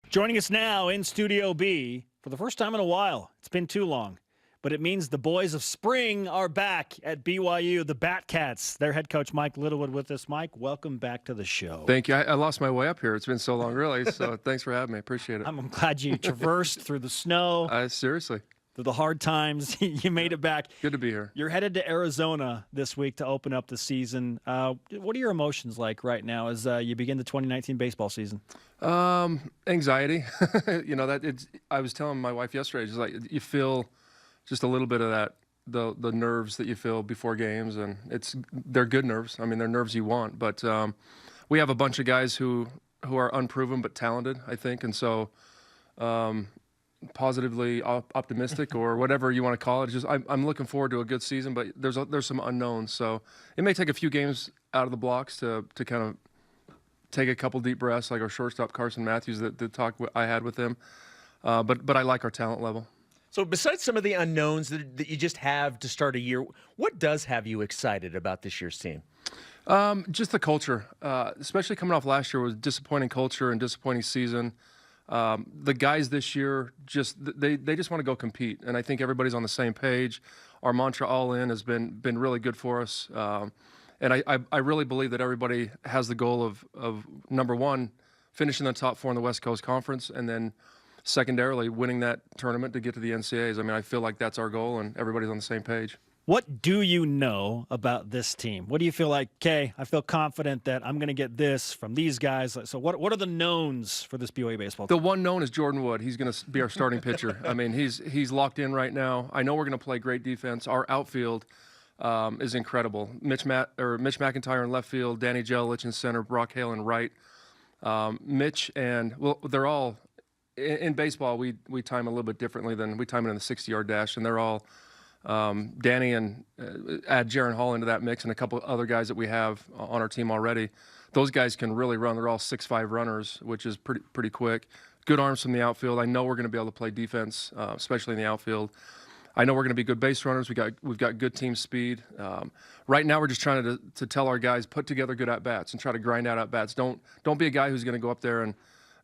Joining us now in Studio B for the first time in a while. It's been too long, but it means the boys of spring are back at BYU, the Batcats. Their head coach, Mike Littlewood, with us. Mike, welcome back to the show. Thank you. I lost my way up here. It's been so long, really, so thanks for having me. Appreciate it. I'm glad you traversed through the snow. Seriously. Through the hard times. You made it back. Good to be here. You're headed to Arizona this week to open up the season. What are your emotions like right now as you begin the 2019 baseball season? Anxiety. I was telling my wife yesterday, just like you feel just a little bit of that, the nerves that you feel before games, and they're good nerves. I mean, they're nerves you want, but we have a bunch of guys who are unproven but talented, I think, and so positively optimistic or whatever you want to call it. Just I'm looking forward to a good season, but there's some unknowns, so it may take a few games out of the blocks to kind of take a couple deep breaths, like our shortstop Carson Matthews, the talk I had with him. But I like our talent level. So besides some of the unknowns that you just have to start a year, what does have you excited about this year's team? Just the culture, especially coming off last year was disappointing culture and disappointing season. The guys this year they just want to go compete, and I think everybody's on the same page. Our mantra, all in, has been really good for us. And I really believe that everybody has the goal of number one, finishing the top four in the West Coast Conference, and then secondarily winning that tournament to get to the NCAAs. I mean, I feel like that's our goal, and everybody's on the same page. What do you know about this team? What do you feel like, okay, I feel confident that I'm going to get this from these guys? So what are the knowns for this BYU baseball team? The one known is Jordan Wood. He's going to be our starting pitcher. I mean, he's locked in right now. I know we're going to play great defense. Our outfield is incredible. Mitch McIntyre in left field, Danny Jelich in center, Brock Hale in right. Mitch and, well, they're all, in baseball, we time a little bit differently than we time it in the 60-yard dash, and they're all, Danny and add Jaren Hall into that mix and a couple other guys that we have on our team already. Those guys can really run. They're all 6'5" runners, which is pretty quick. Good arms from the outfield. I know we're going to be able to play defense, especially in the outfield. I know we're going to be good base runners. We've got good team speed. Right now, we're just trying to tell our guys, put together good at bats and try to grind out at bats. Don't be a guy who's going to go up there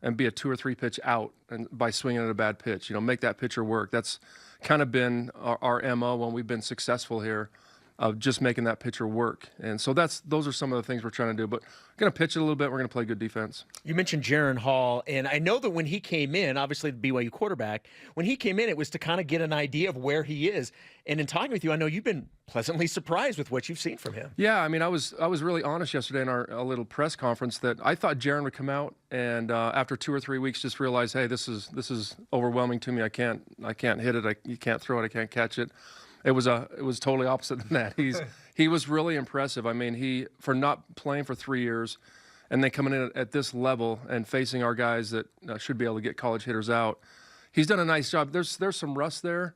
and be a 2 or 3 pitch out and by swinging at a bad pitch. Make that pitcher work. That's kind of been our MO when we've been successful here, of just making that pitcher work. And so those are some of the things we're trying to do. But we're going to pitch it a little bit. We're going to play good defense. You mentioned Jaren Hall, and I know that when he came in, obviously the BYU quarterback, when he came in, it was to kind of get an idea of where he is. And in talking with you, I know you've been pleasantly surprised with what you've seen from him. Yeah, I mean, I was really honest yesterday in our little press conference that I thought Jaren would come out and after 2 or 3 weeks just realize, hey, this is overwhelming to me. I can't hit it. You can't throw it. I can't catch it. It was totally opposite than that. He was really impressive. I mean, for not playing for 3 years and then coming in at this level and facing our guys that should be able to get college hitters out, he's done a nice job. There's some rust there,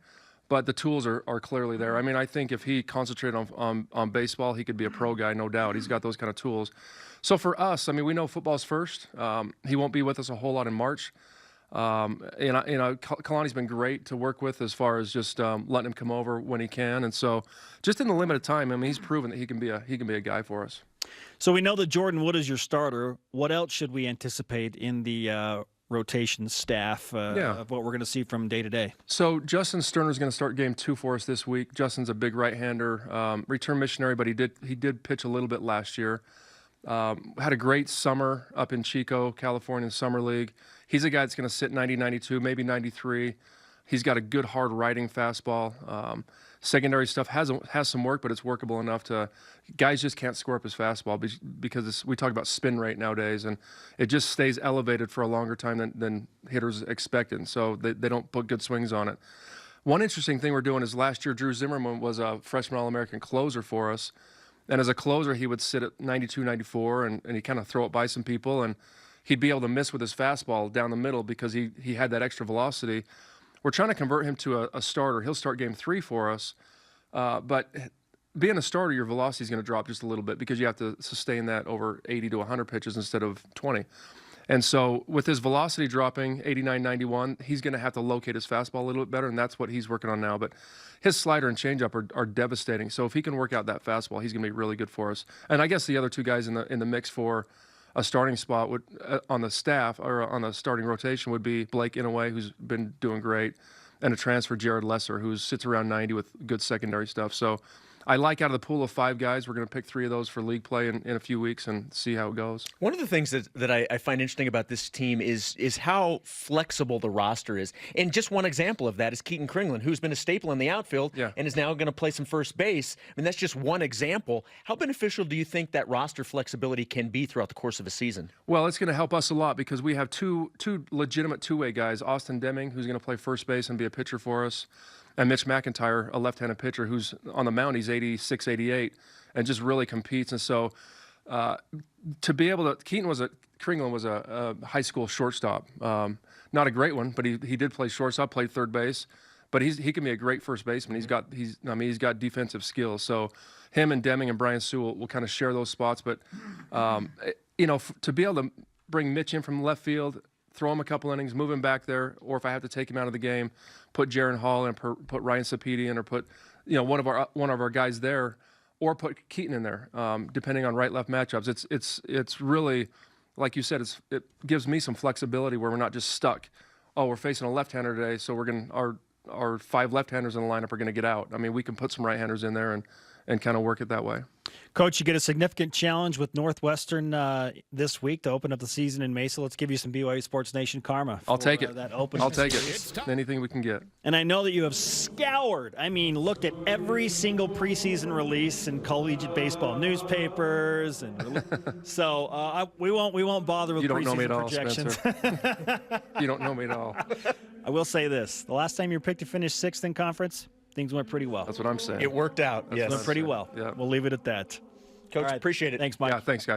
but the tools are clearly there. I mean, I think if he concentrated on baseball, he could be a pro guy, no doubt. He's got those kind of tools. So for us, I mean, we know football's first. He won't be with us a whole lot in March. Kalani's been great to work with as far as just letting him come over when he can, and so just in the limited time, I mean, he's proven that he can be a guy for us. So we know that Jordan Wood is your starter. What else should we anticipate in the rotation staff of what we're going to see from day to day? So Justin Sterner is going to start game 2 for us this week. Justin's a big right-hander, return missionary, but he did pitch a little bit last year. Had a great summer up in Chico, California Summer League. He's a guy that's going to sit 90, 92, maybe 93. He's got a good hard riding fastball. Secondary stuff has some work, but it's workable enough to – guys just can't score up his fastball because we talk about spin rate nowadays, and it just stays elevated for a longer time than hitters expect, and so they don't put good swings on it. One interesting thing we're doing is last year Drew Zimmerman was a freshman All-American closer for us. And as a closer, he would sit at 92, 94, and he'd kind of throw it by some people, and he'd be able to miss with his fastball down the middle because he had that extra velocity. We're trying to convert him to a starter. He'll start game 3 for us, but being a starter, your velocity is going to drop just a little bit because you have to sustain that over 80 to 100 pitches instead of 20. And so with his velocity dropping 89, 91, he's going to have to locate his fastball a little bit better, and that's what he's working on now. But his slider and changeup are devastating. So if he can work out that fastball, he's going to be really good for us. And I guess the other 2 guys in the mix for a starting spot would on the staff or on the starting rotation would be Blake Inouye, who's been doing great, and a transfer, Jared Lesser, who sits around 90 with good secondary stuff. So I like out of the pool of 5 guys, we're going to pick 3 of those for league play in a few weeks and see how it goes. One of the things that I find interesting about this team is how flexible the roster is. And just one example of that is Keaton Kringlen, who's been a staple in the outfield and is now going to play some first base. I mean, that's just one example. How beneficial do you think that roster flexibility can be throughout the course of a season? Well, it's going to help us a lot because we have two legitimate two-way guys, Austin Deming, who's going to play first base and be a pitcher for us, and Mitch McIntyre, a left-handed pitcher who's on the mound. He's 86, 88, and just really competes. And so to be able to, Kringlen was a high school shortstop. Not a great one, but he did play shortstop, played third base. But he can be a great first baseman. He's got defensive skills. So him and Deming and Brian Sewell will kind of share those spots. But to be able to bring Mitch in from left field, throw him a couple innings, move him back there, or if I have to take him out of the game, put Jaren Hall in, put Ryan Sapedi in, or put one of our guys there, or put Keaton in there, depending on right-left matchups. It's really, like you said, it gives me some flexibility where we're not just stuck. Oh, we're facing a left-hander today, so we're going our 5 left-handers in the lineup are going to get out. I mean, we can put some right-handers in there and kind of work it that way. Coach, you get a significant challenge with Northwestern this week to open up the season in Mesa. Let's give you some BYU Sports Nation karma. I'll take it. I'll take it. Anything we can get. And I know that you have looked at every single preseason release in collegiate baseball newspapers, and so we won't bother with preseason projections. Spencer. You don't know me at all. I will say this: the last time you were picked to finish 6th in conference, things went pretty well. That's what I'm saying. It worked out. Yes, went pretty well. Yeah. We'll leave it at that. Coach, appreciate it. Thanks, Mike. Yeah, thanks, guys.